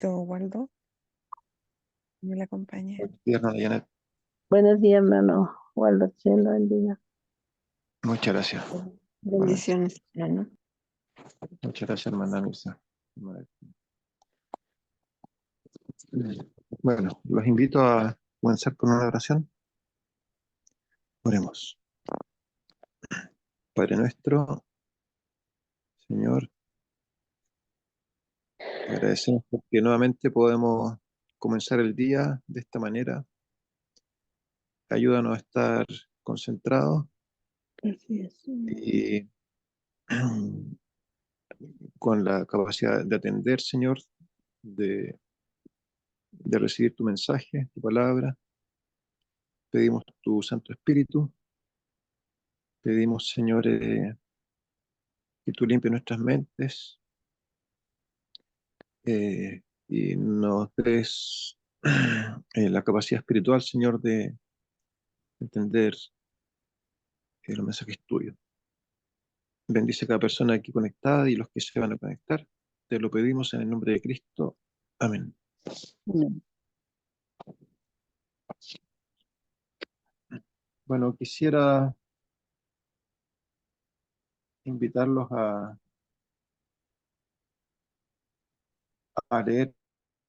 Waldo, me la acompañe. Buenos días, hermana Janet. Buenos días, hermano. Waldo, que lo bendiga. Muchas gracias. Igualmente. Bendiciones, hermano. Muchas gracias, hermana Mirza. Bueno, los invito a comenzar con una oración. Oremos. Padre nuestro, Señor, te agradecemos porque nuevamente podemos comenzar el día de esta manera. Ayúdanos a estar concentrados Así es, Señor. y con la capacidad de atender, Señor, de, de recibir tu mensaje, tu palabra. Pedimos tu Santo Espíritu. Pedimos, Señor, que tú limpies nuestras mentes y nos des la capacidad espiritual, Señor, de entender los mensajes tuyos. Bendice a cada persona aquí conectada y los que se van a conectar. Te lo pedimos en el nombre de Cristo. Amén. Amén. Bueno, quisiera invitarlos a leer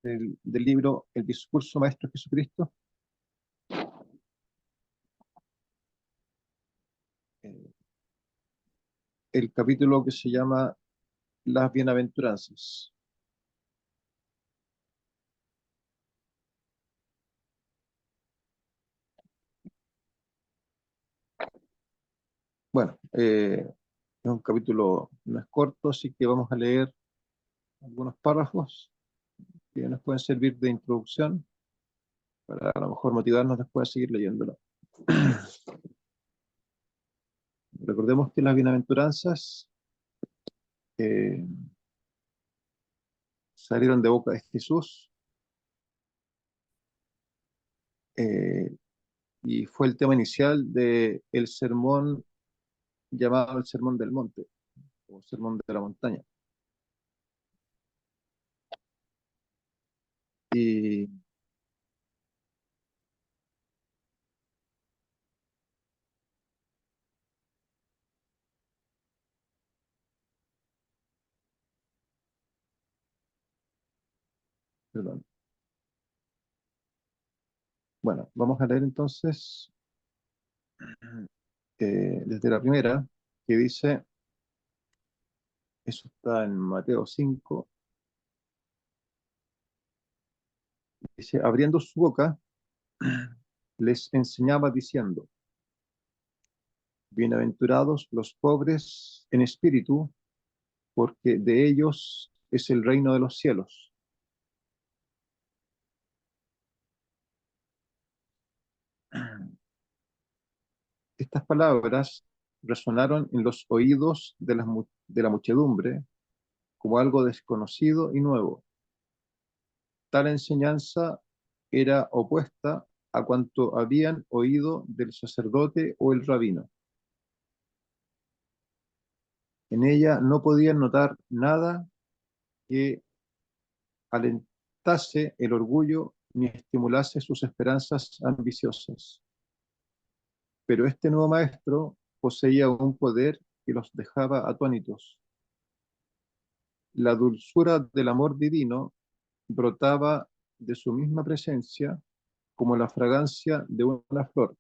del libro El Discurso Maestro de Jesucristo, eh, el capítulo que se llama Las Bienaventuranzas. Bueno, es un capítulo no es corto, así que vamos a leer algunos párrafos que nos pueden servir de introducción para a lo mejor motivarnos después a seguir leyéndolo. Recordemos que las bienaventuranzas eh, salieron de boca de Jesús eh, y fue el tema inicial del sermón llamado el Sermón del Monte o Sermón de la Montaña. Y perdón. Bueno, vamos a leer entonces desde la primera, que dice, eso está en Mateo 5, dice, abriendo su boca, les enseñaba diciendo, bienaventurados los pobres en espíritu, porque de ellos es el reino de los cielos. Estas palabras resonaron en los oídos de la muchedumbre como algo desconocido y nuevo. Tal enseñanza era opuesta a cuanto habían oído del sacerdote o el rabino. En ella no podían notar nada que alentase el orgullo ni estimulase sus esperanzas ambiciosas. Pero este nuevo maestro poseía un poder que los dejaba atónitos. La dulzura del amor divino brotaba de su misma presencia como la fragancia de una flor.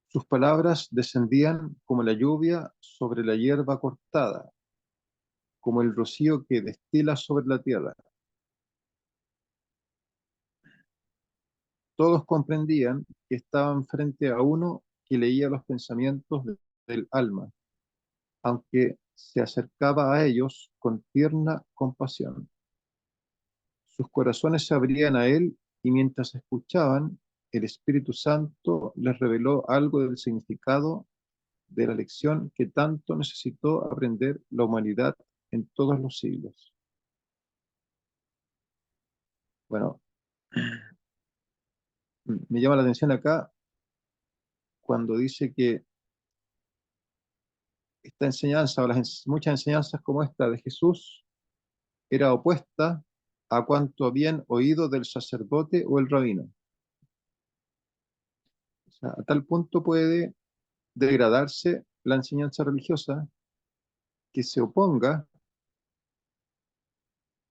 Sus palabras descendían como la lluvia sobre la hierba cortada, como el rocío que destila sobre la tierra. Todos comprendían que estaban frente a uno que leía los pensamientos del alma, aunque se acercaba a ellos con tierna compasión. Sus corazones se abrían a él y mientras escuchaban, el Espíritu Santo les reveló algo del significado de la lección que tanto necesitó aprender la humanidad en todos los siglos. Bueno, me llama la atención acá cuando dice que esta enseñanza o muchas enseñanzas como esta de Jesús era opuesta a cuanto habían oído del sacerdote o el rabino. O sea, a tal punto puede degradarse la enseñanza religiosa que se oponga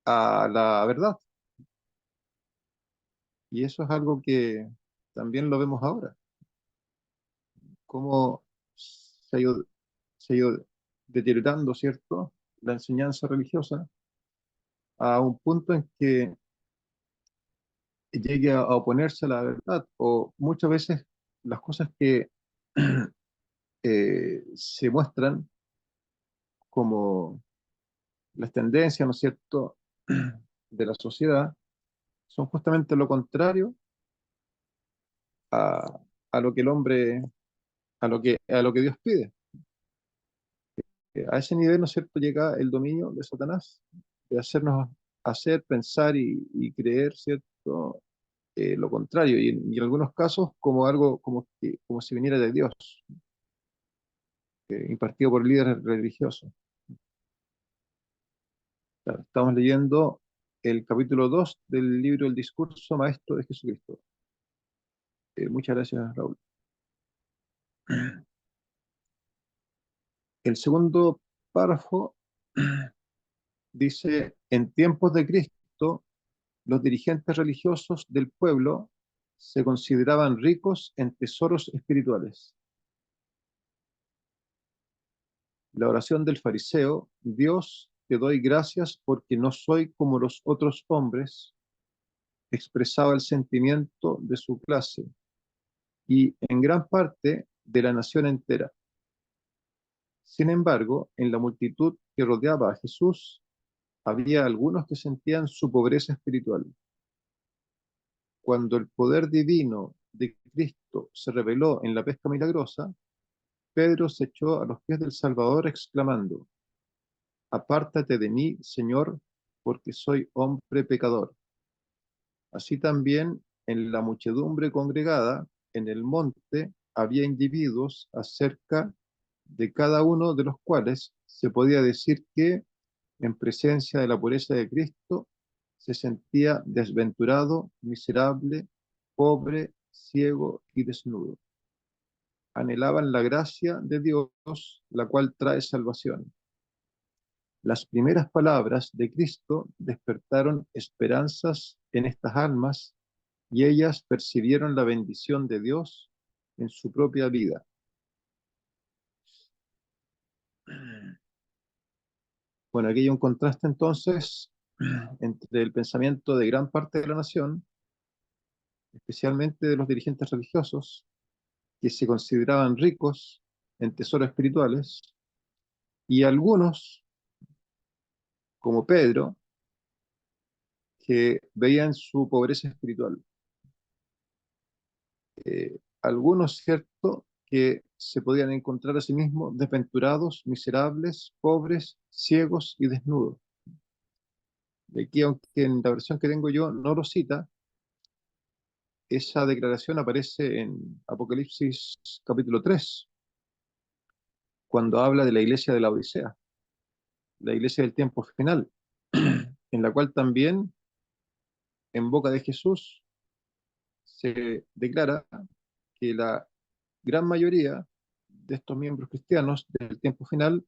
a la verdad. Y eso es algo que también lo vemos ahora, cómo se ha ido deteriorando, ¿cierto?, la enseñanza religiosa a un punto en que llegue a oponerse a la verdad, o muchas veces las cosas que se muestran como las tendencias, ¿no es cierto?, de la sociedad, son justamente lo contrario a, a lo que el hombre, a lo que Dios pide. A ese nivel, ¿no es cierto?, llega el dominio de Satanás, de hacernos hacer, pensar y creer, ¿cierto?, lo contrario, y en algunos casos como algo como si viniera de Dios, impartido por líderes religiosos. Estamos leyendo el capítulo 2 del libro El discurso maestro de Jesucristo. Muchas gracias, Raúl. El segundo párrafo dice: en tiempos de Cristo, los dirigentes religiosos del pueblo se consideraban ricos en tesoros espirituales. La oración del fariseo: Dios, te doy gracias porque no soy como los otros hombres, expresaba el sentimiento de su clase y en gran parte de la nación entera. Sin embargo, en la multitud que rodeaba a Jesús, había algunos que sentían su pobreza espiritual. Cuando el poder divino de Cristo se reveló en la pesca milagrosa, Pedro se echó a los pies del Salvador exclamando: apártate de mí, Señor, porque soy hombre pecador. Así también en la muchedumbre congregada en el monte había individuos acerca de cada uno de los cuales se podía decir que, en presencia de la pureza de Cristo, se sentía desventurado, miserable, pobre, ciego y desnudo. Anhelaban la gracia de Dios, la cual trae salvación. Las primeras palabras de Cristo despertaron esperanzas en estas almas y ellas percibieron la bendición de Dios en su propia vida. Bueno, aquí hay un contraste entonces entre el pensamiento de gran parte de la nación, especialmente de los dirigentes religiosos, que se consideraban ricos en tesoros espirituales, y algunos, como Pedro, que veían su pobreza espiritual. Algunos, ¿cierto?, que se podían encontrar a sí mismos desventurados, miserables, pobres, ciegos y desnudos. De aquí, aunque en la versión que tengo yo no lo cita, esa declaración aparece en Apocalipsis capítulo 3, cuando habla de la iglesia de la Odisea, la iglesia del tiempo final, en la cual también, en boca de Jesús, se declara que la gran mayoría de estos miembros cristianos del tiempo final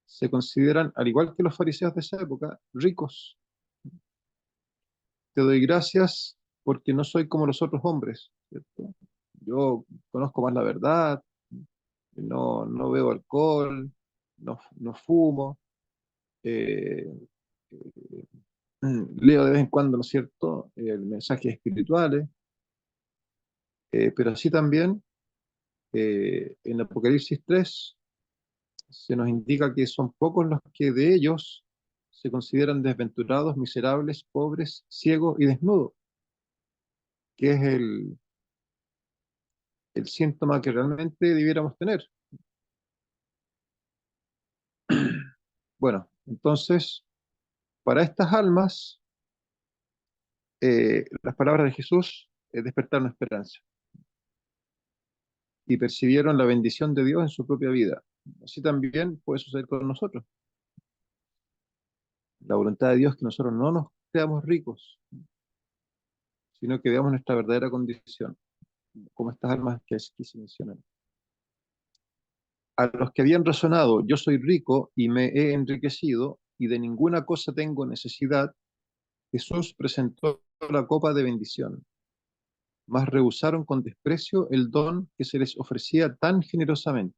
se consideran, al igual que los fariseos de esa época, ricos. Te doy gracias porque no soy como los otros hombres, ¿cierto? Yo conozco más la verdad, no bebo alcohol, no fumo, eh, eh, leo de vez en cuando, ¿no es cierto?, mensajes espirituales, pero así también en Apocalipsis 3 se nos indica que son pocos los que de ellos se consideran desventurados, miserables, pobres, ciegos y desnudos, que es el síntoma que realmente debiéramos tener. Bueno, entonces, para estas almas, las palabras de Jesús despertaron esperanza y percibieron la bendición de Dios en su propia vida. Así también puede suceder con nosotros. La voluntad de Dios es que nosotros no nos creamos ricos, sino que veamos nuestra verdadera condición, como estas almas que se mencionan. A los que habían razonado, yo soy rico y me he enriquecido, y de ninguna cosa tengo necesidad, Jesús presentó la copa de bendición, mas rehusaron con desprecio el don que se les ofrecía tan generosamente.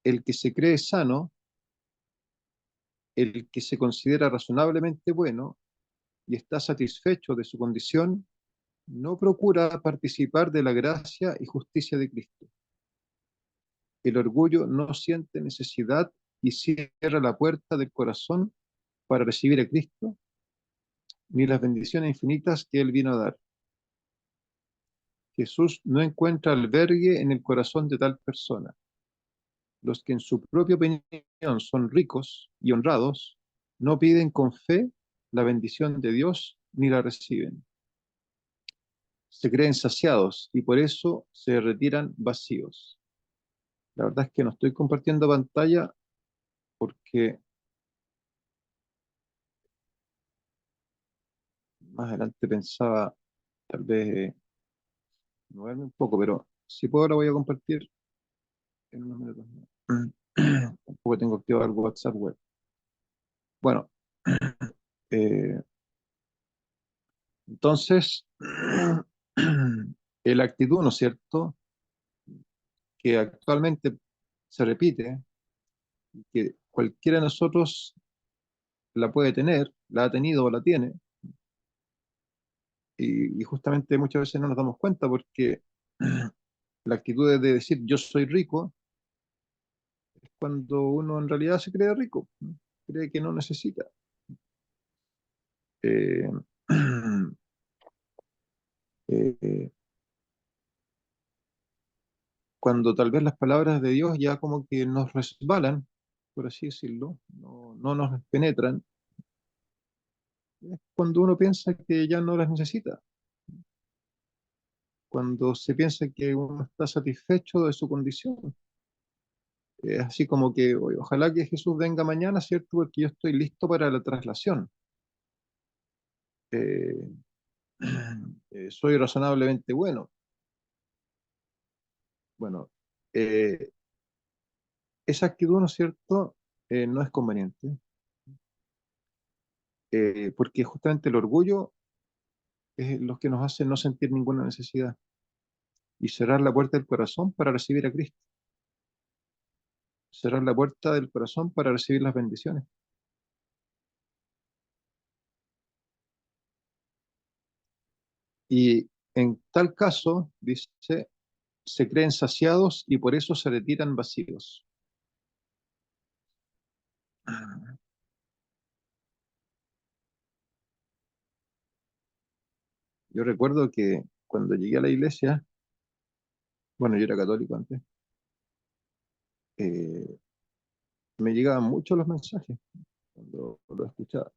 El que se cree sano, el que se considera razonablemente bueno y está satisfecho de su condición, no procura participar de la gracia y justicia de Cristo. El orgullo no siente necesidad y cierra la puerta del corazón para recibir a Cristo, ni las bendiciones infinitas que Él vino a dar. Jesús no encuentra albergue en el corazón de tal persona. Los que en su propia opinión son ricos y honrados, no piden con fe la bendición de Dios ni la reciben. Se creen saciados y por eso se retiran vacíos. La verdad es que no estoy compartiendo pantalla porque más adelante pensaba tal vez moverme un poco, pero si puedo ahora voy a compartir en unos minutos más. Tampoco tengo activado el WhatsApp web. Bueno, eh, entonces, la actitud, ¿no es cierto?, que actualmente se repite, que cualquiera de nosotros la puede tener, la ha tenido o la tiene, y justamente muchas veces no nos damos cuenta porque la actitud de decir yo soy rico es cuando uno en realidad se cree rico, ¿no? Cree que no necesita. Eh, eh, Cuando tal vez las palabras de Dios ya como que nos resbalan, por así decirlo, no nos penetran, es cuando uno piensa que ya no las necesita, cuando se piensa que uno está satisfecho de su condición. Es así como que ojalá que Jesús venga mañana, ¿cierto? Porque yo estoy listo para la traslación. Eh, Soy razonablemente bueno. Bueno, eh, esa actitud, ¿no es cierto? No es conveniente, porque justamente el orgullo es lo que nos hace no sentir ninguna necesidad y cerrar la puerta del corazón para recibir a Cristo, cerrar la puerta del corazón para recibir las bendiciones. Y en tal caso, dice, se creen saciados y por eso se retiran vacíos. Yo recuerdo que cuando llegué a la iglesia, bueno, yo era católico antes, eh, me llegaban muchos los mensajes cuando lo escuchaba.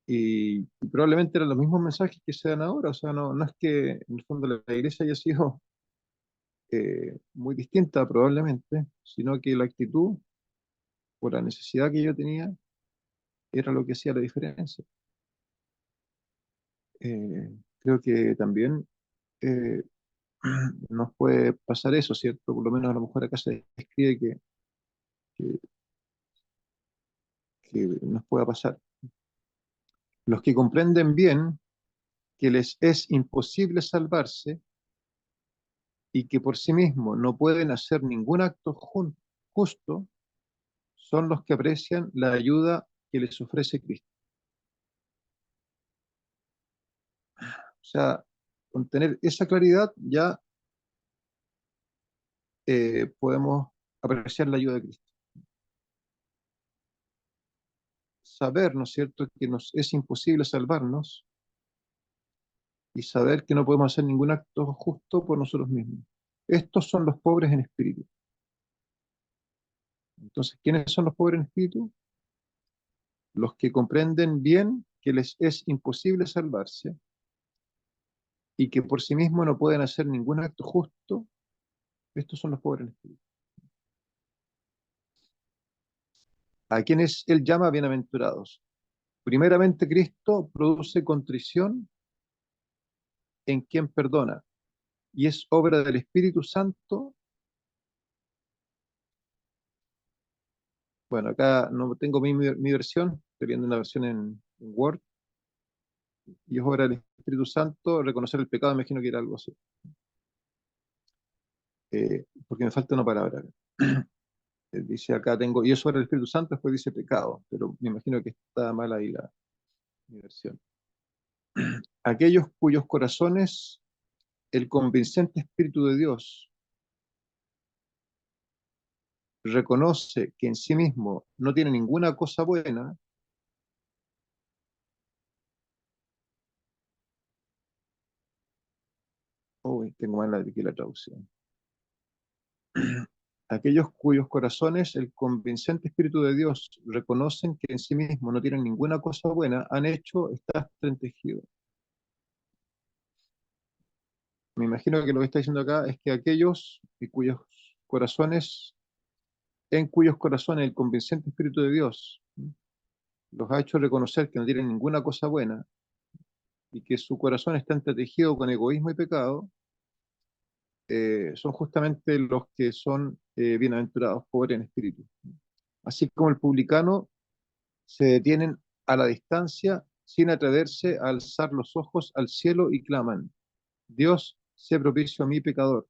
Y probablemente eran los mismos mensajes que se dan ahora, o sea, no es que en el fondo la iglesia haya sido muy distinta probablemente, sino que la actitud o la necesidad que yo tenía era lo que hacía la diferencia. Creo que también eh, nos puede pasar eso, ¿cierto? Por lo menos a lo mejor acá se describe que, que nos pueda pasar. Los que comprenden bien que les es imposible salvarse y que por sí mismos no pueden hacer ningún acto justo, son los que aprecian la ayuda que les ofrece Cristo. O sea, con tener esa claridad ya podemos apreciar la ayuda de Cristo. Saber, ¿no es cierto?, que nos es imposible salvarnos y saber que no podemos hacer ningún acto justo por nosotros mismos. Estos son los pobres en espíritu. Entonces, ¿quiénes son los pobres en espíritu? Los que comprenden bien que les es imposible salvarse y que por sí mismos no pueden hacer ningún acto justo Estos son los pobres en espíritu. ¿A quienes él llama bienaventurados? Primeramente, Cristo produce contrición en quien perdona, y es obra del Espíritu Santo. Bueno, acá no tengo mi versión, estoy viendo una versión en Word, y es obra del Espíritu Santo reconocer el pecado, me imagino que era algo así. Porque me falta una palabra. Dice acá tengo, y es obra del Espíritu Santo, después dice pecado, pero me imagino que está mal ahí mi versión. Aquellos cuyos corazones el convincente Espíritu de Dios reconoce que en sí mismo no tiene ninguna cosa buena, uy, tengo mal aquí la traducción. Aquellos cuyos corazones el convincente Espíritu de Dios reconocen que en sí mismo no tienen ninguna cosa buena, han hecho estar entretejido. Me imagino que lo que está diciendo acá es que aquellos y corazones, en cuyos corazones el convincente Espíritu de Dios los ha hecho reconocer que no tienen ninguna cosa buena y que su corazón está entretejido con egoísmo y pecado, son justamente los que son bienaventurados, pobres en espíritu. Así como el publicano se detienen a la distancia sin atreverse a alzar los ojos al cielo y claman: Dios, sé propicio a mi pecador.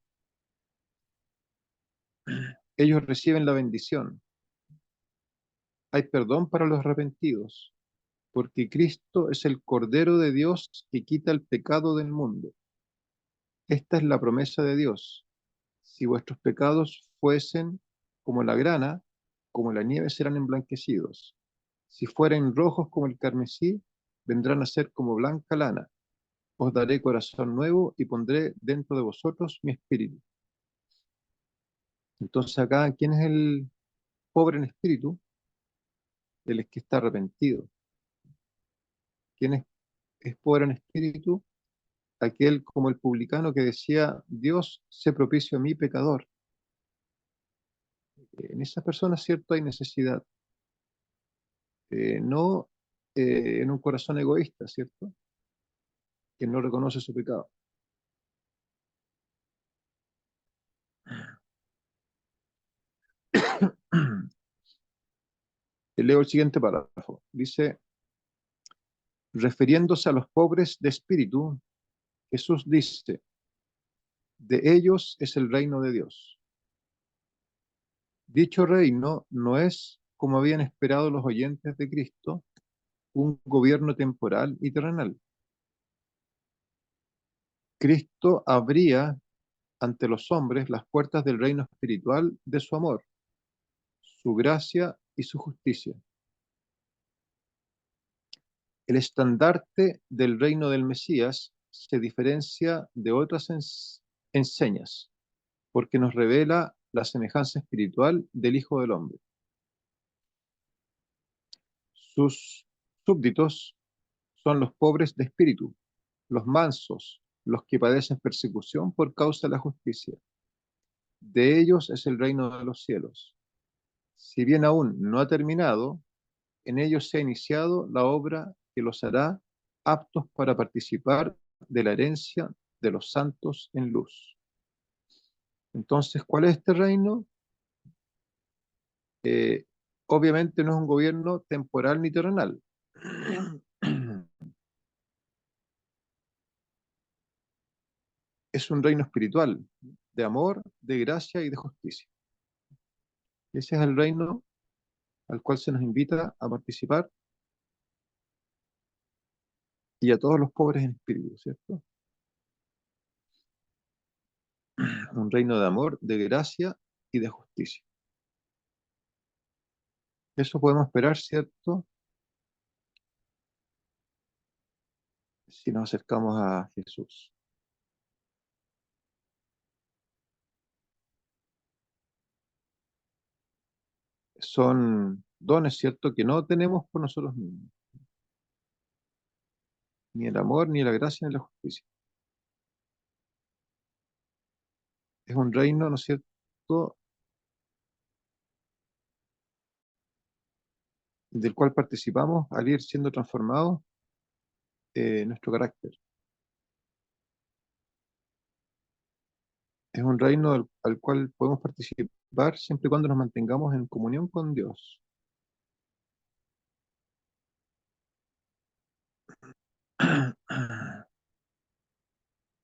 Ellos reciben la bendición. Hay perdón para los arrepentidos, porque Cristo es el Cordero de Dios que quita el pecado del mundo. Esta es la promesa de Dios. Si vuestros pecados fuesen como la grana, como la nieve serán emblanquecidos. Si fueren rojos como el carmesí, vendrán a ser como blanca lana. Os daré corazón nuevo y pondré dentro de vosotros mi espíritu. Entonces acá, ¿quién es el pobre en espíritu? El que está arrepentido. ¿Quién es pobre en espíritu? Aquel como el publicano que decía: Dios, sé propicio a mi pecador. En esa persona, cierto, hay necesidad. No en un corazón egoísta, ¿cierto? Que no reconoce su pecado. Leo el siguiente párrafo. Dice: refiriéndose a los pobres de espíritu, Jesús dice: de ellos es el reino de Dios. Dicho reino no es, como habían esperado los oyentes de Cristo, un gobierno temporal y terrenal. Cristo abría ante los hombres las puertas del reino espiritual de su amor, su gracia y su justicia. El estandarte del reino del Mesías se diferencia de otras enseñas, porque nos revela la semejanza espiritual del Hijo del Hombre. Sus súbditos son los pobres de espíritu, los mansos, los que padecen persecución por causa de la justicia. De ellos es el reino de los cielos. Si bien aún no ha terminado, en ellos se ha iniciado la obra que los hará aptos para participar de la herencia de los santos en luz. Entonces, ¿cuál es este reino? Eh, Obviamente no es un gobierno temporal ni terrenal. Es un reino espiritual, de amor, de gracia y de justicia. Ese es el reino al cual se nos invita a participar, y a todos los pobres en espíritu, ¿cierto? Un reino de amor, de gracia y de justicia. Eso podemos esperar, ¿cierto? Si nos acercamos a Jesús. Son dones, ¿cierto?, que no tenemos por nosotros mismos. Ni el amor, ni la gracia, ni la justicia. Es un reino, ¿no es cierto?, del cual participamos al ir siendo transformados nuestro carácter. Es un reino al cual podemos participar siempre y cuando nos mantengamos en comunión con Dios.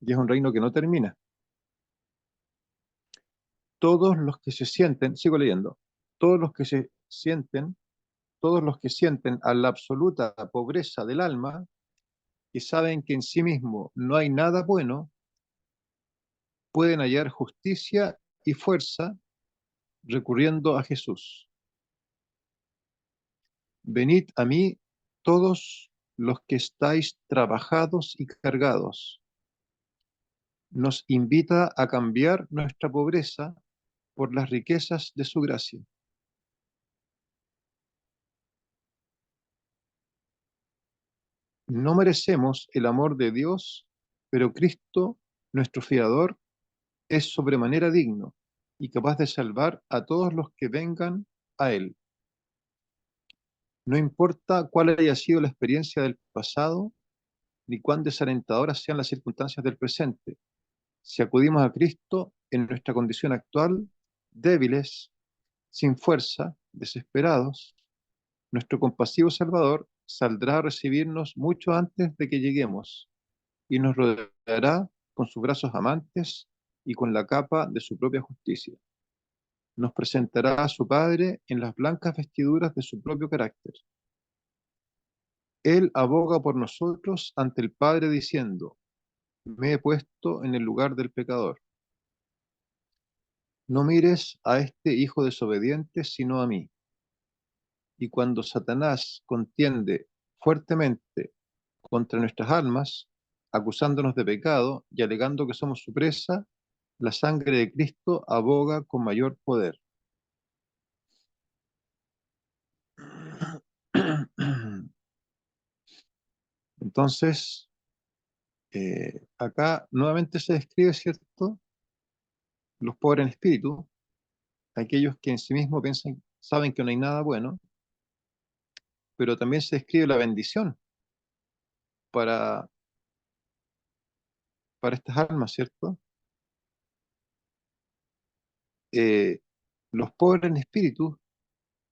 Y es un reino que no termina. Todos los que se sienten, sigo leyendo, todos los que se sienten, todos los que sienten a la absoluta pobreza del alma y saben que en sí mismo no hay nada bueno, pueden hallar justicia y fuerza recurriendo a Jesús. Venid a mí todos los que estáis trabajados y cargados. Nos invita a cambiar nuestra pobreza por las riquezas de su gracia. No merecemos el amor de Dios, pero Cristo, nuestro fiador, es sobremanera digno y capaz de salvar a todos los que vengan a Él. No importa cuál haya sido la experiencia del pasado, ni cuán desalentadoras sean las circunstancias del presente. Si acudimos a Cristo en nuestra condición actual, débiles, sin fuerza, desesperados, nuestro compasivo Salvador saldrá a recibirnos mucho antes de que lleguemos y nos rodeará con sus brazos amantes y con la capa de su propia justicia. Nos presentará a su Padre en las blancas vestiduras de su propio carácter. Él aboga por nosotros ante el Padre diciendo: me he puesto en el lugar del pecador. No mires a este hijo desobediente, sino a mí. Y cuando Satanás contiende fuertemente contra nuestras almas, acusándonos de pecado y alegando que somos su presa, la sangre de Cristo aboga con mayor poder. Entonces, acá nuevamente se describe, ¿cierto?, los pobres en espíritu, aquellos que en sí mismos piensan, saben que no hay nada bueno, pero también se describe la bendición para, para estas almas, ¿cierto? Eh, los pobres en espíritu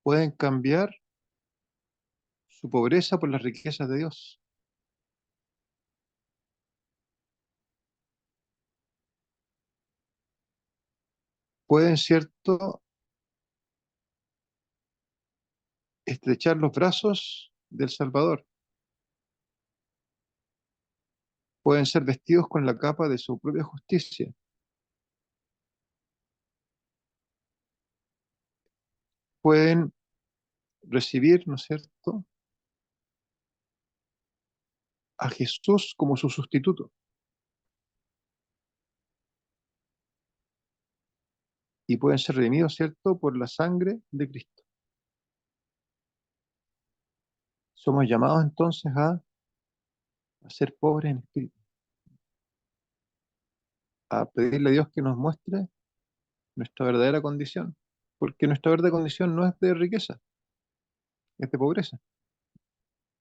pueden cambiar su pobreza por las riquezas de Dios. Pueden, ¿cierto?, estrechar los brazos del Salvador. Pueden ser vestidos con la capa de su propia justicia. Pueden recibir, ¿no es cierto?, a Jesús como su sustituto. Y pueden ser redimidos, ¿cierto?, por la sangre de Cristo. Somos llamados entonces a ser pobres en espíritu, a pedirle a Dios que nos muestre nuestra verdadera condición, porque nuestra verdadera condición no es de riqueza, es de pobreza,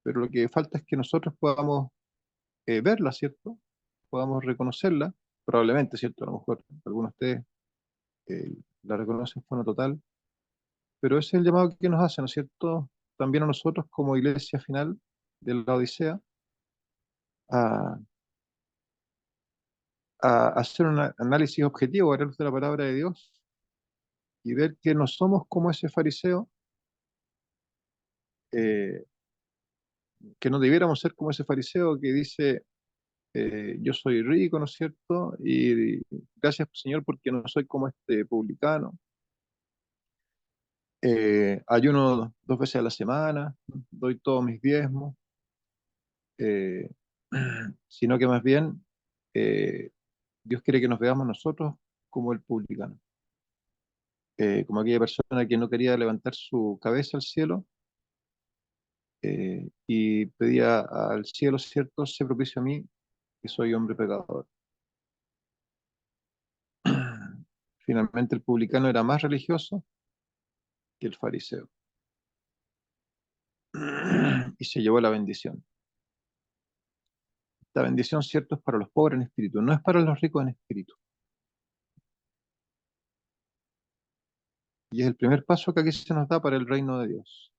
pero lo que falta es que nosotros podamos verla, ¿cierto? Podamos reconocerla, probablemente, ¿cierto? A lo mejor algunos de ustedes la reconocen de forma total, pero ese es el llamado que nos hace, ¿no es cierto?, también a nosotros como iglesia final de la Odisea, a, a hacer un análisis objetivo a la luz de la palabra de Dios y ver que no somos como ese fariseo, eh, que no debiéramos ser como ese fariseo que dice, yo soy rico, ¿no es cierto? Y gracias, Señor, porque no soy como este publicano. Ayuno 2 veces a la semana, doy todos mis diezmos, eh, sino que más bien eh, Dios quiere que nos veamos nosotros como el publicano, como aquella persona que no quería levantar su cabeza al cielo y pedía al cielo, ¿cierto?, sé propicio a mí, que soy hombre pecador. Finalmente el publicano era más religioso que el fariseo. Y se llevó la bendición. Esta bendición, cierto, es para los pobres en espíritu, no es para los ricos en espíritu. Y es el primer paso que aquí se nos da para el reino de Dios.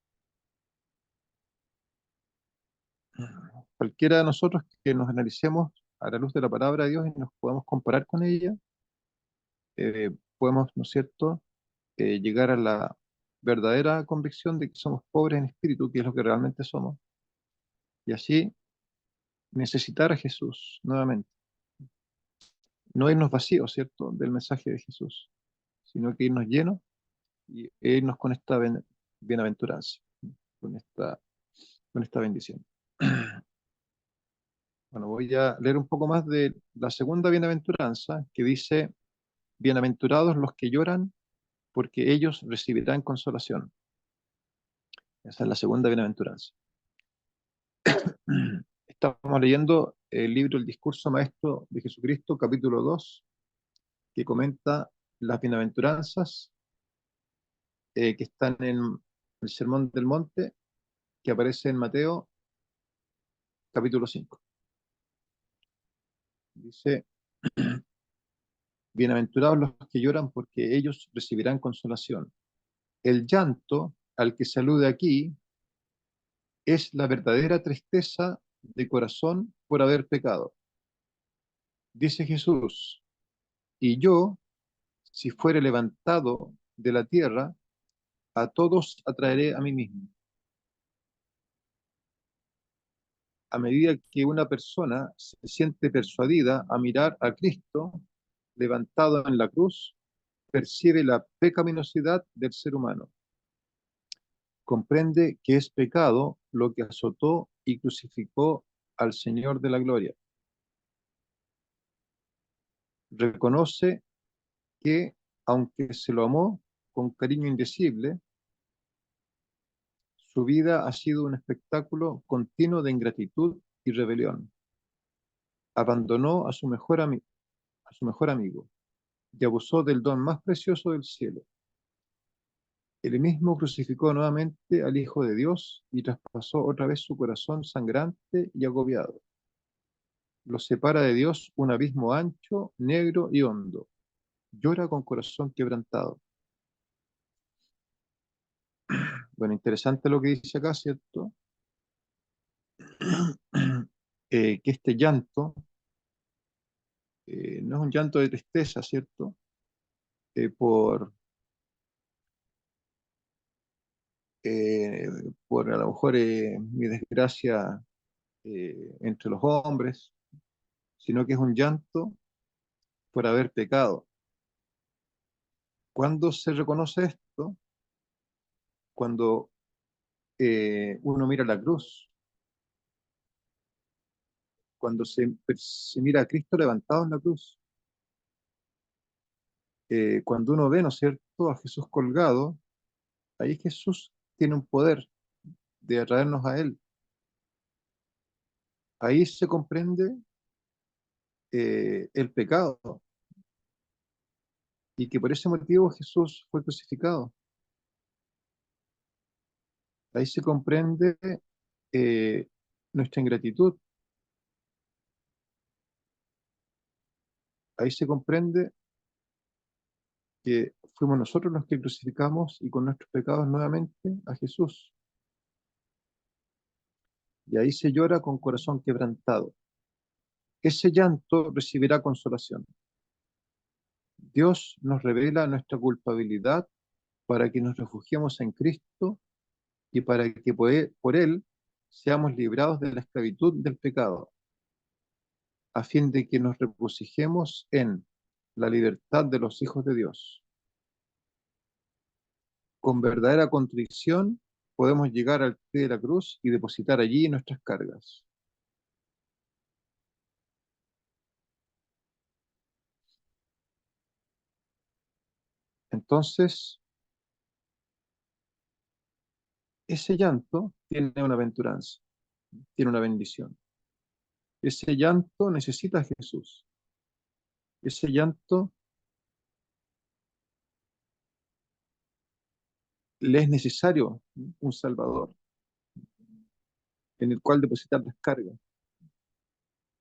Cualquiera de nosotros que nos analicemos a la luz de la palabra de Dios y nos podamos comparar con ella, podemos, ¿no es cierto?, llegar a la verdadera convicción de que somos pobres en espíritu, que es lo que realmente somos, y así necesitar a Jesús nuevamente. No irnos vacíos, ¿cierto?, del mensaje de Jesús, sino que irnos llenos y irnos con esta bienaventuranza, con esta bendición. Bueno, voy a leer un poco más de la segunda bienaventuranza, que dice: bienaventurados los que lloran, porque ellos recibirán consolación. Esa es la segunda bienaventuranza. Estamos leyendo el libro El Discurso Maestro de Jesucristo, capítulo 2, que comenta las bienaventuranzas que están en el Sermón del Monte, que aparece en Mateo, capítulo 5. Dice: bienaventurados los que lloran, porque ellos recibirán consolación. El llanto al que se alude aquí es la verdadera tristeza de corazón por haber pecado. Dice Jesús: y yo, si fuere levantado de la tierra, a todos atraeré a mí mismo. A medida que una persona se siente persuadida a mirar a Cristo levantado en la cruz, percibe la pecaminosidad del ser humano. Comprende que es pecado lo que azotó y crucificó al Señor de la gloria. Reconoce que, aunque se lo amó con cariño indecible, su vida ha sido un espectáculo continuo de ingratitud y rebelión. Abandonó a su mejor amigo y abusó del don más precioso del cielo. Él mismo crucificó nuevamente al Hijo de Dios y traspasó otra vez su corazón sangrante y agobiado. Lo separa de Dios un abismo ancho, negro y hondo. Llora con corazón quebrantado. Bueno, interesante lo que dice acá, ¿cierto? Que este llanto no es un llanto de tristeza, ¿cierto? Por, eh, por a lo mejor mi desgracia entre los hombres, sino que es un llanto por haber pecado. ¿Cuándo se reconoce esto? Cuando uno mira la cruz, cuando se mira a Cristo levantado en la cruz, cuando uno ve, ¿no es cierto?, a Jesús colgado, ahí Jesús tiene un poder de atraernos a Él. Ahí se comprende el pecado y que por ese motivo Jesús fue crucificado. Ahí se comprende eh, nuestra ingratitud. Ahí se comprende que fuimos nosotros los que crucificamos y con nuestros pecados nuevamente a Jesús. Y ahí se llora con corazón quebrantado. Ese llanto recibirá consolación. Dios nos revela nuestra culpabilidad para que nos refugiemos en Cristo y para que por Él seamos librados de la esclavitud del pecado, a fin de que nos regocijemos en la libertad de los hijos de Dios. Con verdadera contrición podemos llegar al pie de la cruz y depositar allí nuestras cargas. Entonces, ese llanto tiene una aventuranza, tiene una bendición. Ese llanto necesita a Jesús. Ese llanto le es necesario un Salvador en el cual depositar las cargas.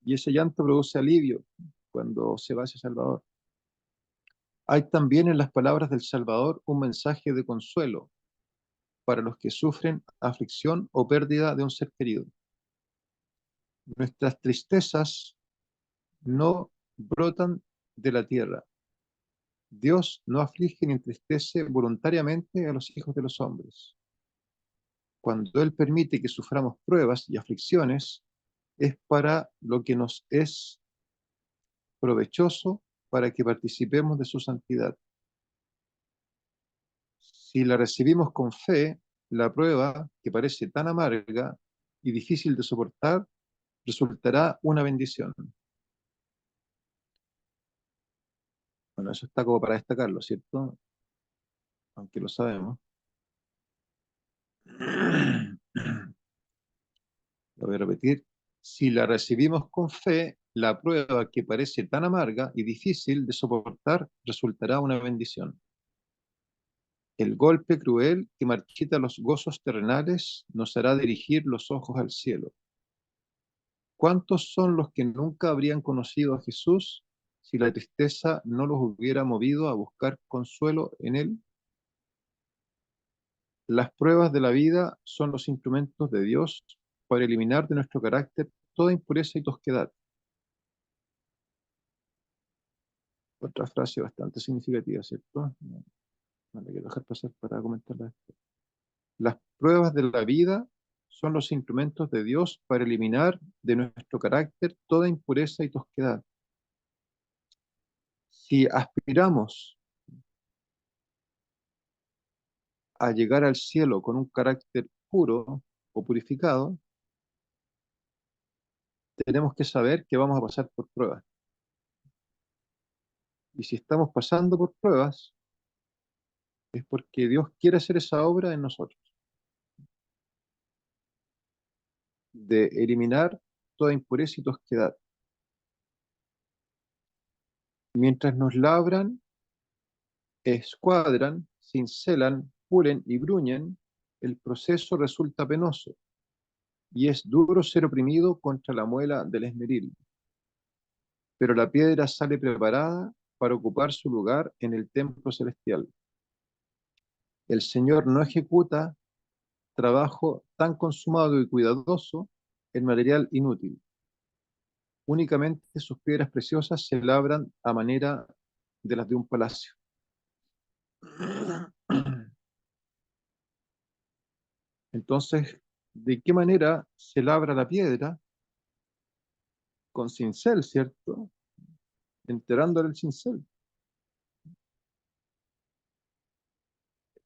Y ese llanto produce alivio cuando se va ese Salvador. Hay también en las palabras del Salvador un mensaje de consuelo para los que sufren aflicción o pérdida de un ser querido. Nuestras tristezas no brotan de la tierra. Dios no aflige ni entristece voluntariamente a los hijos de los hombres. Cuando Él permite que suframos pruebas y aflicciones, es para lo que nos es provechoso para que participemos de su santidad. Si la recibimos con fe, la prueba, que parece tan amarga y difícil de soportar, resultará una bendición. Bueno, eso está como para destacarlo, ¿cierto? Aunque lo sabemos. Lo voy a repetir. Si la recibimos con fe, la prueba que parece tan amarga y difícil de soportar resultará una bendición. El golpe cruel que marchita los gozos terrenales nos hará dirigir los ojos al cielo. ¿Cuántos son los que nunca habrían conocido a Jesús si la tristeza no los hubiera movido a buscar consuelo en Él? Las pruebas de la vida son los instrumentos de Dios para eliminar de nuestro carácter toda impureza y tosquedad. Otra frase bastante significativa, ¿cierto? No la quiero dejar pasar para comentarla después. Las pruebas de la vida son los instrumentos de Dios para eliminar de nuestro carácter toda impureza y tosquedad. Si aspiramos a llegar al cielo con un carácter puro o purificado, tenemos que saber que vamos a pasar por pruebas. Y si estamos pasando por pruebas, es porque Dios quiere hacer esa obra en nosotros, de eliminar toda impureza y tosquedad. Mientras nos labran, escuadran, cincelan, pulen y bruñen, el proceso resulta penoso y es duro ser oprimido contra la muela del esmeril. Pero la piedra sale preparada para ocupar su lugar en el templo celestial. El Señor no ejecuta trabajo tan consumado y cuidadoso en material inútil. Únicamente sus piedras preciosas se labran a manera de las de un palacio. Entonces, ¿de qué manera se labra la piedra? Con cincel, ¿cierto? Enterándole el cincel.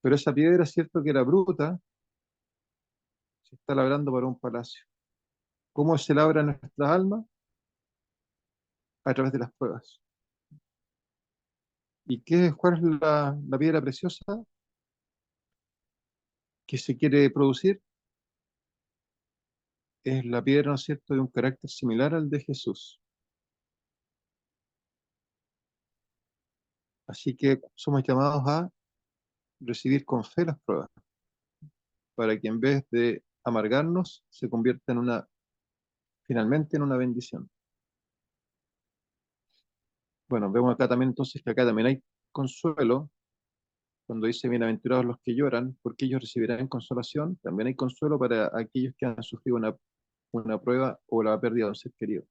Pero esa piedra, ¿cierto? Que era bruta, se está labrando para un palacio. ¿Cómo se labra nuestras almas? A través de las pruebas. ¿Y cuál es la piedra preciosa que se quiere producir? Es la piedra, ¿no es cierto?, de un carácter similar al de Jesús. Así que somos llamados a recibir con fe las pruebas, para que en vez de amargarnos, se convierta finalmente en una bendición. Bueno, vemos acá también entonces que acá también hay consuelo, cuando dice bienaventurados los que lloran, porque ellos recibirán consolación. También hay consuelo para aquellos que han sufrido una prueba o la pérdida de un ser querido.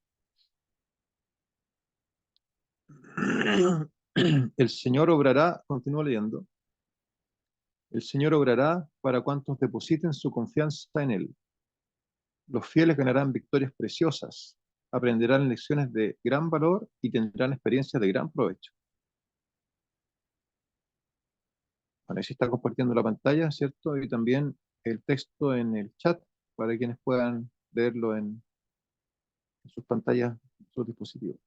El Señor obrará, continúo leyendo, el Señor obrará para cuantos depositen su confianza en Él. Los fieles ganarán victorias preciosas, aprenderán lecciones de gran valor y tendrán experiencias de gran provecho. Bueno, ahí se está compartiendo la pantalla, ¿cierto? Y también el texto en el chat para quienes puedan leerlo en sus pantallas, en sus dispositivos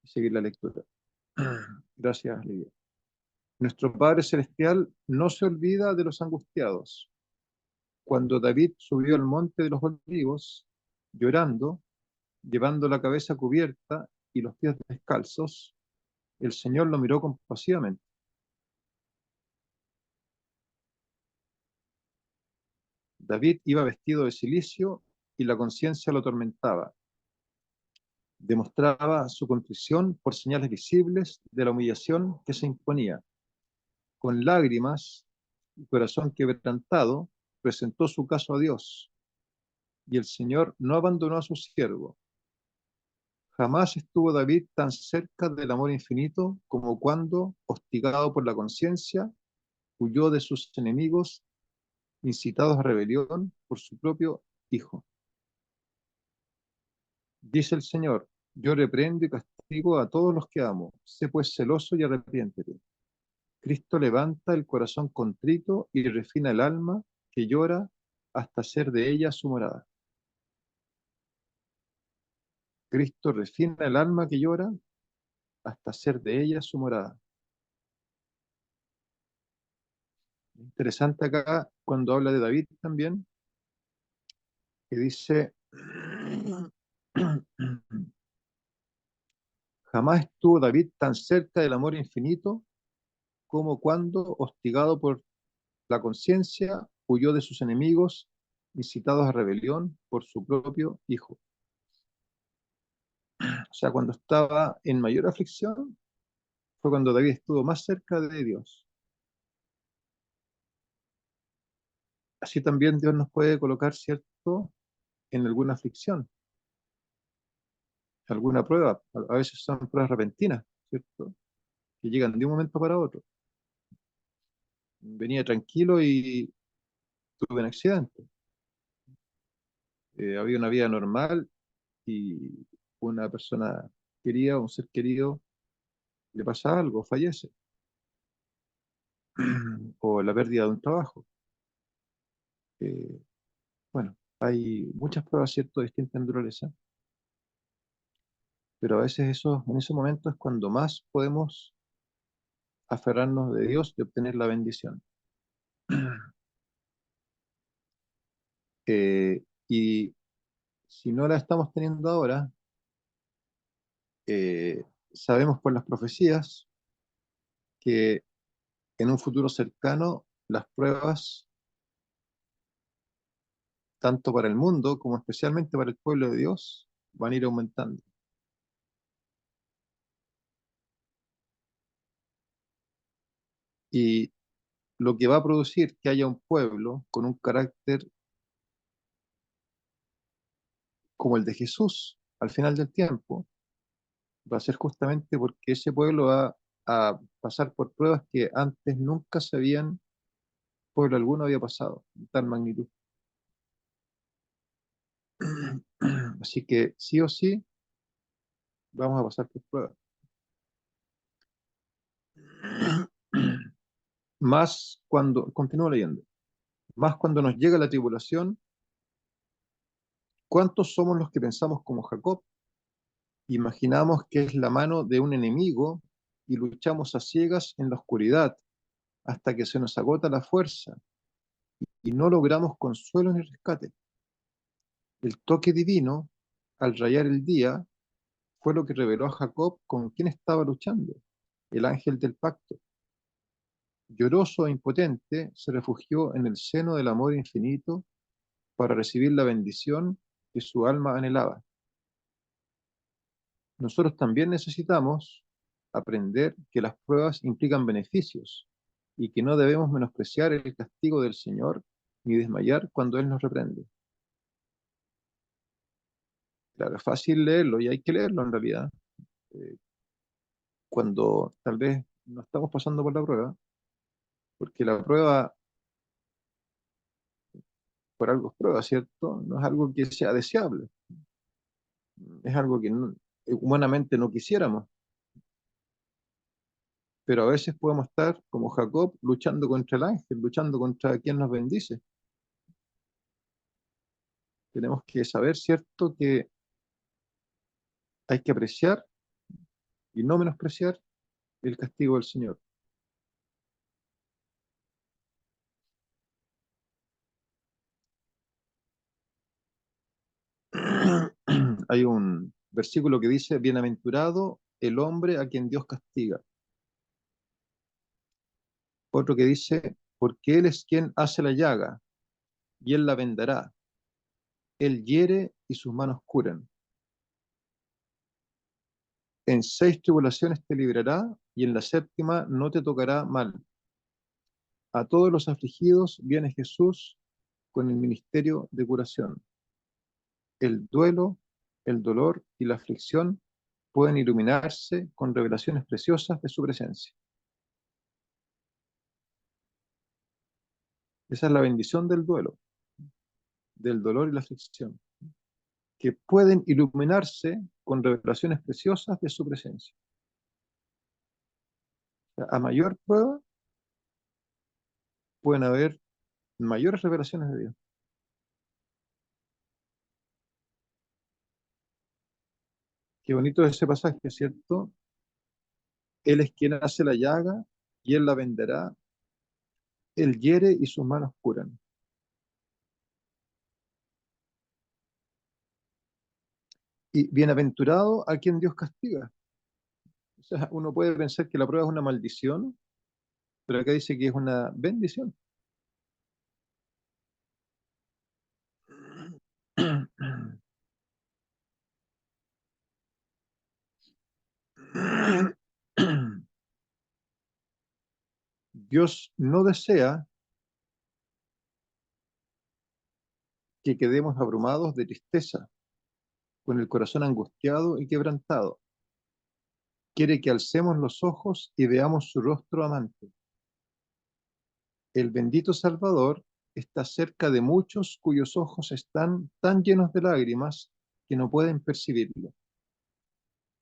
y seguir la lectura. Gracias, Lidia. Nuestro Padre Celestial no se olvida de los angustiados. Cuando David subió al monte de los olivos, llorando, llevando la cabeza cubierta y los pies descalzos, el Señor lo miró compasivamente. David iba vestido de cilicio y la conciencia lo atormentaba. Demostraba su contrición por señales visibles de la humillación que se imponía. Con lágrimas y corazón quebrantado, presentó su caso a Dios, y el Señor no abandonó a su siervo. Jamás estuvo David tan cerca del amor infinito como cuando, hostigado por la conciencia, huyó de sus enemigos, incitados a rebelión por su propio hijo. Dice el Señor: yo reprendo y castigo a todos los que amo. Sé pues celoso y arrepiéntete. Cristo levanta el corazón contrito y refina el alma que llora hasta hacer de ella su morada. Cristo refina el alma que llora hasta hacer de ella su morada. Interesante acá cuando habla de David también, que dice, jamás estuvo David tan cerca del amor infinito como cuando, hostigado por la conciencia, huyó de sus enemigos, incitados a rebelión por su propio hijo. O sea, cuando estaba en mayor aflicción, fue cuando David estuvo más cerca de Dios. Así también Dios nos puede colocar, ¿cierto?, en alguna aflicción, alguna prueba. A veces son pruebas repentinas, ¿cierto?, que llegan de un momento para otro. Venía tranquilo y tuve un accidente. Había una vida normal y una persona querida, un ser querido, le pasa algo, fallece. O la pérdida de un trabajo. Eh, bueno, hay muchas pruebas, ¿cierto?, de distinta naturaleza, pero a veces en ese momento es cuando más podemos aferrarnos de Dios y obtener la bendición. Y si no la estamos teniendo ahora, eh, sabemos por las profecías que en un futuro cercano las pruebas, tanto para el mundo como especialmente para el pueblo de Dios, van a ir aumentando. Y lo que va a producir que haya un pueblo con un carácter como el de Jesús al final del tiempo, va a ser justamente porque ese pueblo va a pasar por pruebas que antes nunca se habían, pueblo alguno había pasado, en tal magnitud. Así que sí o sí vamos a pasar por pruebas. Más cuando, continúo leyendo, más cuando nos llega la tribulación, ¿cuántos somos los que pensamos como Jacob? Imaginamos que es la mano de un enemigo y luchamos a ciegas en la oscuridad hasta que se nos agota la fuerza y no logramos consuelo ni rescate. El toque divino, al rayar el día, fue lo que reveló a Jacob con quién estaba luchando, el ángel del pacto. Lloroso e impotente, se refugió en el seno del amor infinito para recibir la bendición que su alma anhelaba. Nosotros también necesitamos aprender que las pruebas implican beneficios y que no debemos menospreciar el castigo del Señor ni desmayar cuando Él nos reprende. Claro, es fácil leerlo y hay que leerlo en realidad. eh, Cuando tal vez no estamos pasando por la prueba, porque la prueba, por algo es prueba, ¿cierto? No es algo que sea deseable, es algo que humanamente no quisiéramos, pero a veces podemos estar como Jacob luchando contra el ángel, luchando contra quien nos bendice. Tenemos que saber, ¿cierto?, que hay que apreciar y no menospreciar el castigo del Señor. Hay un versículo que dice, bienaventurado el hombre a quien Dios castiga. Otro que dice, porque Él es quien hace la llaga, y él la vendará. Él hiere y sus manos curan. En 6 tribulaciones te librará, y en la séptima no te tocará mal. A todos los afligidos viene Jesús con el ministerio de curación. El duelo, el dolor y la aflicción pueden iluminarse con revelaciones preciosas de su presencia. Esa es la bendición del duelo, del dolor y la aflicción, que pueden iluminarse con revelaciones preciosas de su presencia. O sea, a mayor prueba pueden haber mayores revelaciones de Dios. Qué bonito ese pasaje, ¿cierto? Él es quien hace la llaga y él la venderá. Él hiere y sus manos curan. Y bienaventurado a quien Dios castiga. O sea, uno puede pensar que la prueba es una maldición, pero acá dice que es una bendición. Dios no desea que quedemos abrumados de tristeza, con el corazón angustiado y quebrantado. Quiere que alcemos los ojos y veamos su rostro amante. El bendito Salvador está cerca de muchos cuyos ojos están tan llenos de lágrimas que no pueden percibirlo.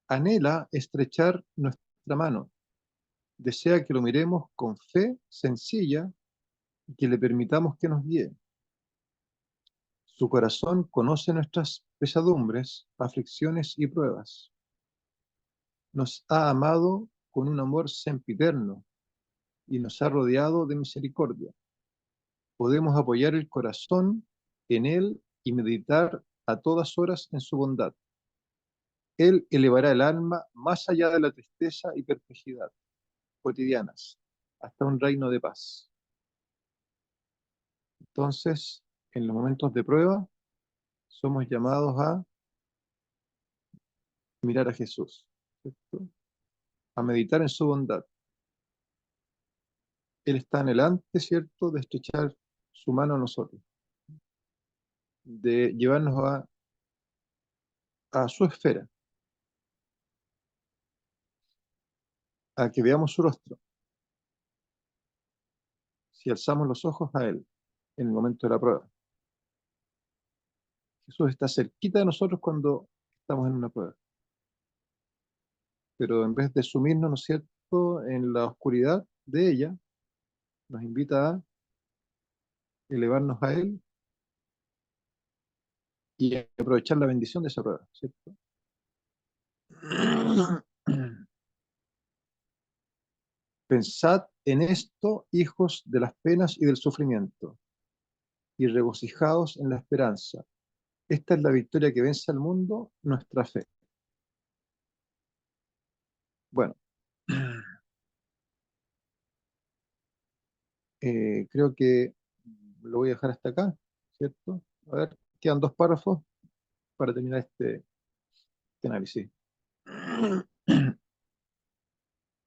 Anhela estrechar nuestra mano. Desea que lo miremos con fe sencilla y que le permitamos que nos guíe. Su corazón conoce nuestras pesadumbres, aflicciones y pruebas. Nos ha amado con un amor sempiterno y nos ha rodeado de misericordia. Podemos apoyar el corazón en Él y meditar a todas horas en su bondad. Él elevará el alma más allá de la tristeza y perplejidad cotidianas, hasta un reino de paz. Entonces, en los momentos de prueba, somos llamados a mirar a Jesús, ¿cierto? A meditar en su bondad. Él está en el antes, ¿cierto?, de estrechar su mano a nosotros, de llevarnos a su esfera, a que veamos su rostro, si alzamos los ojos a Él en el momento de la prueba. Jesús está cerquita de nosotros cuando estamos en una prueba, pero en vez de sumirnos, ¿no es cierto?, en la oscuridad de ella, nos invita a elevarnos a Él y a aprovechar la bendición de esa prueba, ¿cierto? Pensad en esto, hijos de las penas y del sufrimiento, y regocijaos en la esperanza. Esta es la victoria que vence al mundo, nuestra fe. Bueno, creo que lo voy a dejar hasta acá, ¿cierto? A ver, quedan 2 párrafos para terminar este análisis.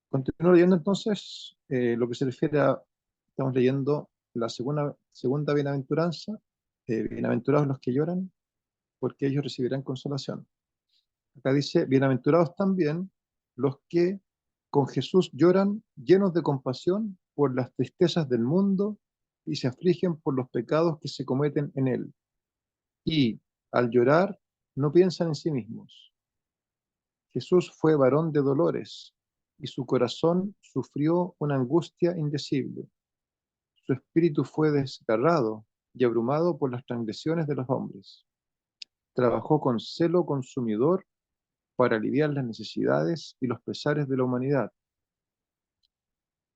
Continúo leyendo entonces lo que se refiere a, estamos leyendo la segunda bienaventuranza, bienaventurados los que lloran, porque ellos recibirán consolación. Acá dice, bienaventurados también los que con Jesús lloran llenos de compasión por las tristezas del mundo y se afligen por los pecados que se cometen en él. Y al llorar no piensan en sí mismos. Jesús fue varón de dolores y su corazón sufrió una angustia indecible. Su espíritu fue desgarrado y abrumado por las transgresiones de los hombres. Trabajó con celo consumidor para aliviar las necesidades y los pesares de la humanidad,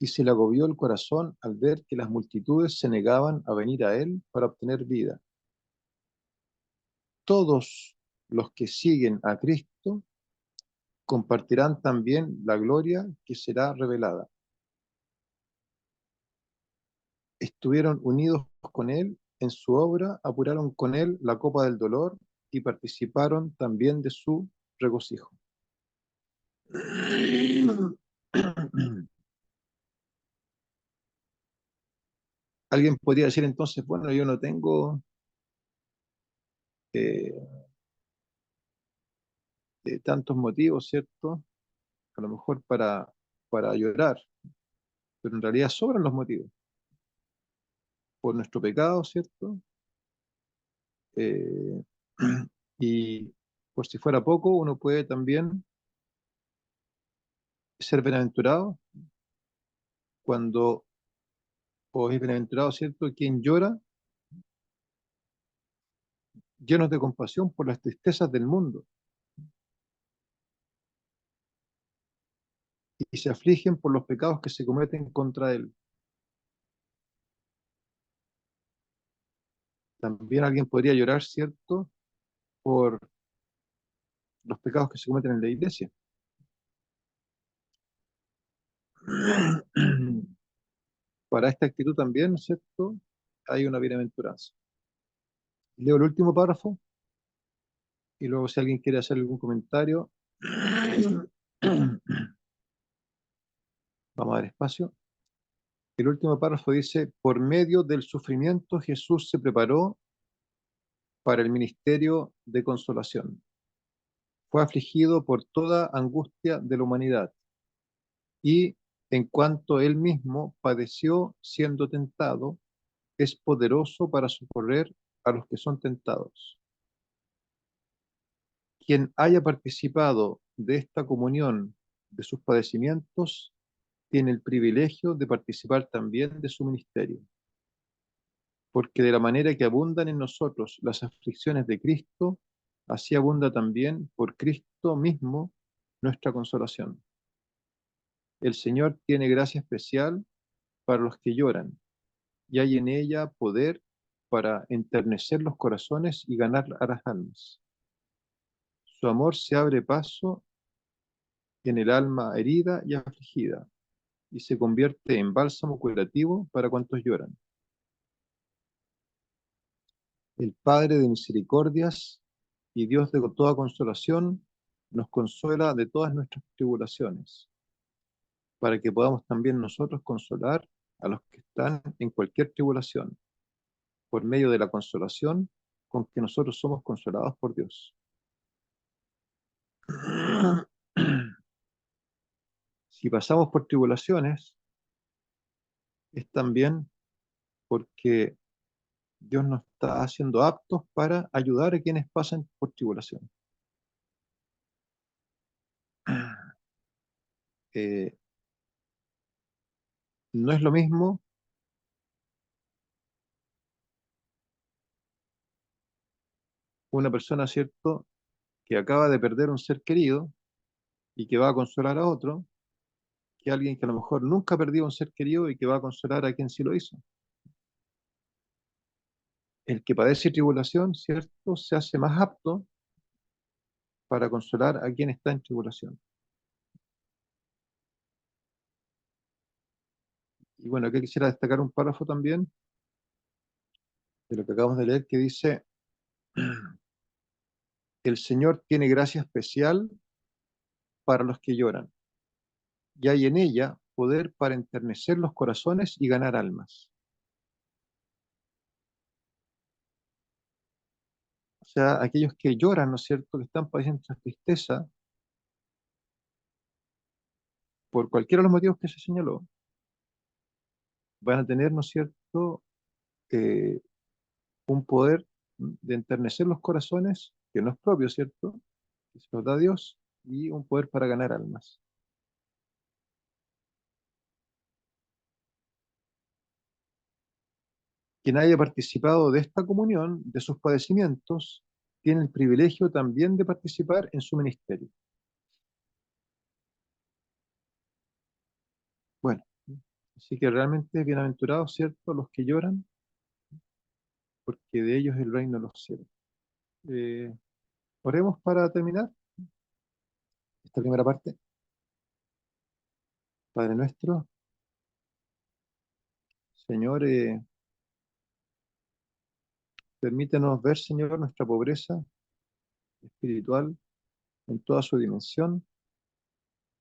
y se le agobió el corazón al ver que las multitudes se negaban a venir a él para obtener vida. Todos los que siguen a Cristo compartirán también la gloria que será revelada. Estuvieron unidos con él en su obra, apuraron con él la copa del dolor y participaron también de su regocijo. Alguien podría decir entonces, bueno, yo no tengo eh, tantos motivos, ¿cierto? A lo mejor para llorar, pero en realidad sobran los motivos. Por nuestro pecado, ¿cierto? Eh, y por si fuera poco, uno puede también ser bienaventurado cuando, o es bienaventurado, ¿cierto? Quien llora llenos de compasión por las tristezas del mundo y se afligen por los pecados que se cometen contra él. También alguien podría llorar, ¿cierto? Por los pecados que se cometen en la iglesia. Para esta actitud también, ¿cierto? Hay una bienaventuranza. Leo el último párrafo y luego si alguien quiere hacer algún comentario, vamos a dar espacio. El último párrafo dice, por medio del sufrimiento Jesús se preparó para el ministerio de consolación. Fue afligido por toda angustia de la humanidad y en cuanto él mismo padeció siendo tentado, es poderoso para socorrer a los que son tentados. Quien haya participado de esta comunión de sus padecimientos, tiene el privilegio de participar también de su ministerio. Porque de la manera que abundan en nosotros las aflicciones de Cristo, así abunda también por Cristo mismo nuestra consolación. El Señor tiene gracia especial para los que lloran, y hay en ella poder para enternecer los corazones y ganar a las almas. Su amor se abre paso en el alma herida y afligida, y se convierte en bálsamo curativo para cuantos lloran. El Padre de misericordias y Dios de toda consolación nos consuela de todas nuestras tribulaciones, para que podamos también nosotros consolar a los que están en cualquier tribulación, por medio de la consolación con que nosotros somos consolados por Dios. Si pasamos por tribulaciones, es también porque Dios nos está haciendo aptos para ayudar a quienes pasan por tribulación. Eh, no es lo mismo una persona, ¿cierto?, que acaba de perder un ser querido y que va a consolar a otro, que alguien que a lo mejor nunca ha perdido un ser querido y que va a consolar a quien sí lo hizo. El que padece tribulación, ¿cierto?, se hace más apto para consolar a quien está en tribulación. Y bueno, aquí quisiera destacar un párrafo también de lo que acabamos de leer que dice, el Señor tiene gracia especial para los que lloran, y hay en ella poder para enternecer los corazones y ganar almas. O sea, aquellos que lloran, ¿no es cierto?, que están padeciendo esa tristeza, por cualquiera de los motivos que se señaló, van a tener, ¿no es cierto?, eh, un poder de enternecer los corazones, que no es propio, ¿cierto?, que se los da Dios, y un poder para ganar almas. Quien haya participado de esta comunión, de sus padecimientos, tiene el privilegio también de participar en su ministerio. Bueno, así que realmente bienaventurados, ¿cierto?, los que lloran, porque de ellos es el reino de los cielos. Eh, Oremos para terminar esta primera parte. Padre nuestro, Señor, Permítenos ver, Señor, nuestra pobreza espiritual en toda su dimensión,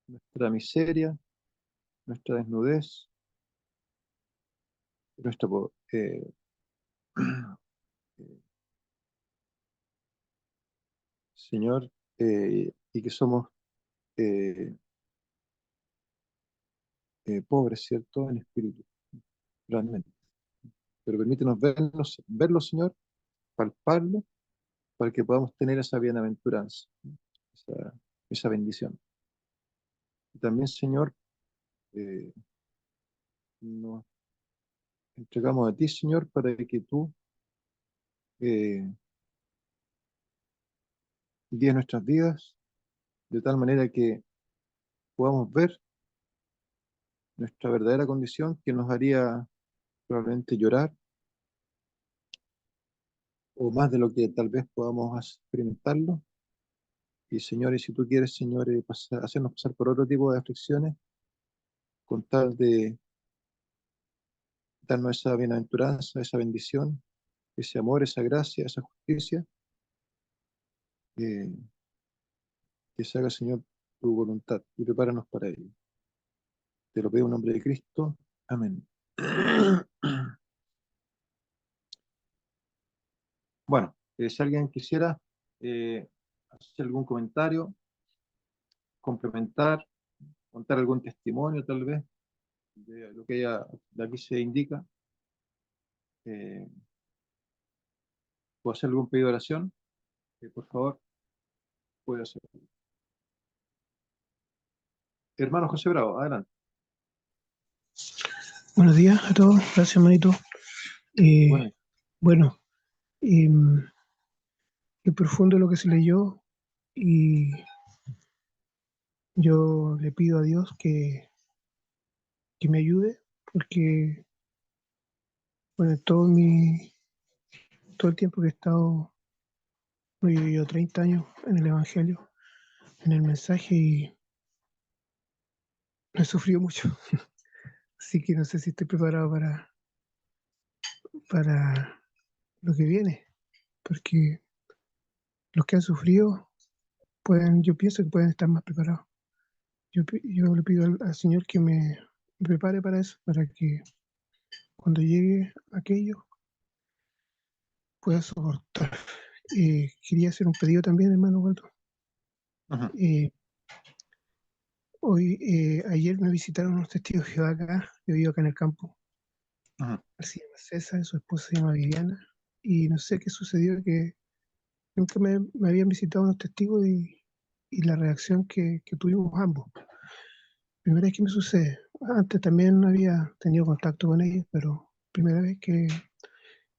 nuestra miseria, nuestra desnudez, nuestra, Señor, y que somos eh, pobres, ¿cierto?, en espíritu, realmente. Pero permítenos verlo, Señor, palparlo, para que podamos tener esa bienaventuranza, esa, esa bendición. Y también, Señor, eh, nos entregamos a ti, Señor, para que tú eh, guíes nuestras vidas de tal manera que podamos ver nuestra verdadera condición, que nos haría probablemente llorar, o más de lo que tal vez podamos experimentarlo. Y Señor, y si tú quieres, Señor, hacernos pasar por otro tipo de aflicciones, con tal de darnos esa bienaventuranza, esa bendición, ese amor, esa gracia, esa justicia, eh, que se haga, Señor, tu voluntad y prepáranos para ello. Te lo pido en nombre de Cristo. Amén. Bueno, si alguien quisiera hacer algún comentario, complementar, contar algún testimonio tal vez de lo que ya de aquí se indica, eh, o hacer algún pedido de oración, por favor, puede hacer. Hermano José Bravo, adelante. Buenos días a todos, gracias hermanito. Bueno, Bueno, eh, es profundo lo que se leyó y yo le pido a Dios que me ayude porque bueno, todo el tiempo que he estado, bueno, yo llevo 30 años en el Evangelio, en el mensaje y he sufrido mucho, así que no sé si estoy preparado para lo que viene, porque los que han sufrido yo pienso que pueden estar más preparados. Yo le pido al Señor que me prepare para eso, para que cuando llegue aquello pueda soportar. Quería hacer un pedido también, hermano Waldo. ajá, Eh, Ayer me visitaron unos testigos de Jehová acá, yo vivo acá en el campo. ajá. Él se llama César, su esposa se llama Viviana, y no sé qué sucedió, que nunca me habían visitado unos testigos y la reacción que tuvimos ambos. Primera vez que me sucede. Antes también había tenido contacto con ellos, pero primera vez que...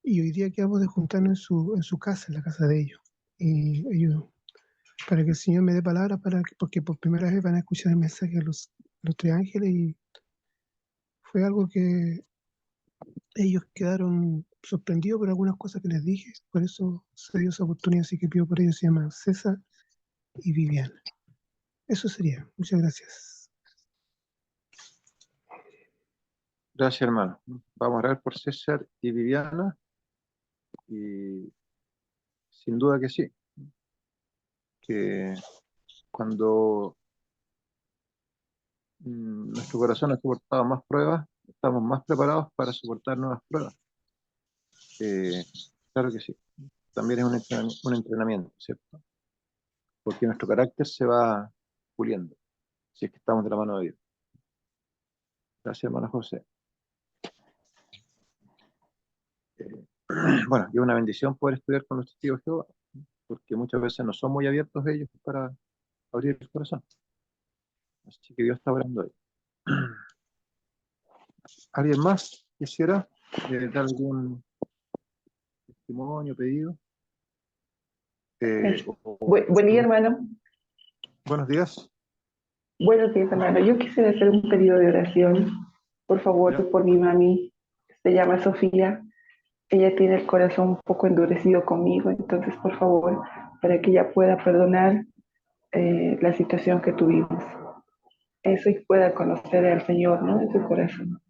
Y hoy día quedamos de juntarnos en su casa, en la casa de ellos. Y ellos, para que el Señor me dé palabra, porque por primera vez van a escuchar el mensaje de los tres ángeles y fue algo que ellos quedaron sorprendidos por algunas cosas que les dije. Por eso se dio esa oportunidad, así que pido por ellos, se llaman César y Viviana. Eso sería. Muchas gracias. Gracias, hermano. Vamos a orar por César y Viviana, y sin duda que sí, que cuando nuestro corazón ha soportado más pruebas, estamos más preparados para soportar nuevas pruebas. Eh, claro que sí. También es un entrenamiento, ¿cierto? Porque nuestro carácter se va puliendo, si es que estamos de la mano de Dios. Gracias, hermano José. Eh, bueno, y es una bendición poder estudiar con los testigos de Jehová, porque muchas veces no son muy abiertos ellos para abrir el corazón. Así que Dios está orando ahí. ¿Alguien más quisiera dar algún testimonio, pedido? Buen día, hermano. Buenos días. Buenos días, hermano. Yo quisiera hacer un pedido de oración, por ¿Ya? favor, por mi mami. Se llama Sofía. Ella tiene el corazón un poco endurecido conmigo, entonces, por favor, para que ella pueda perdonar la situación que tuvimos. Eso y pueda conocer al Señor, ¿no? En su corazón.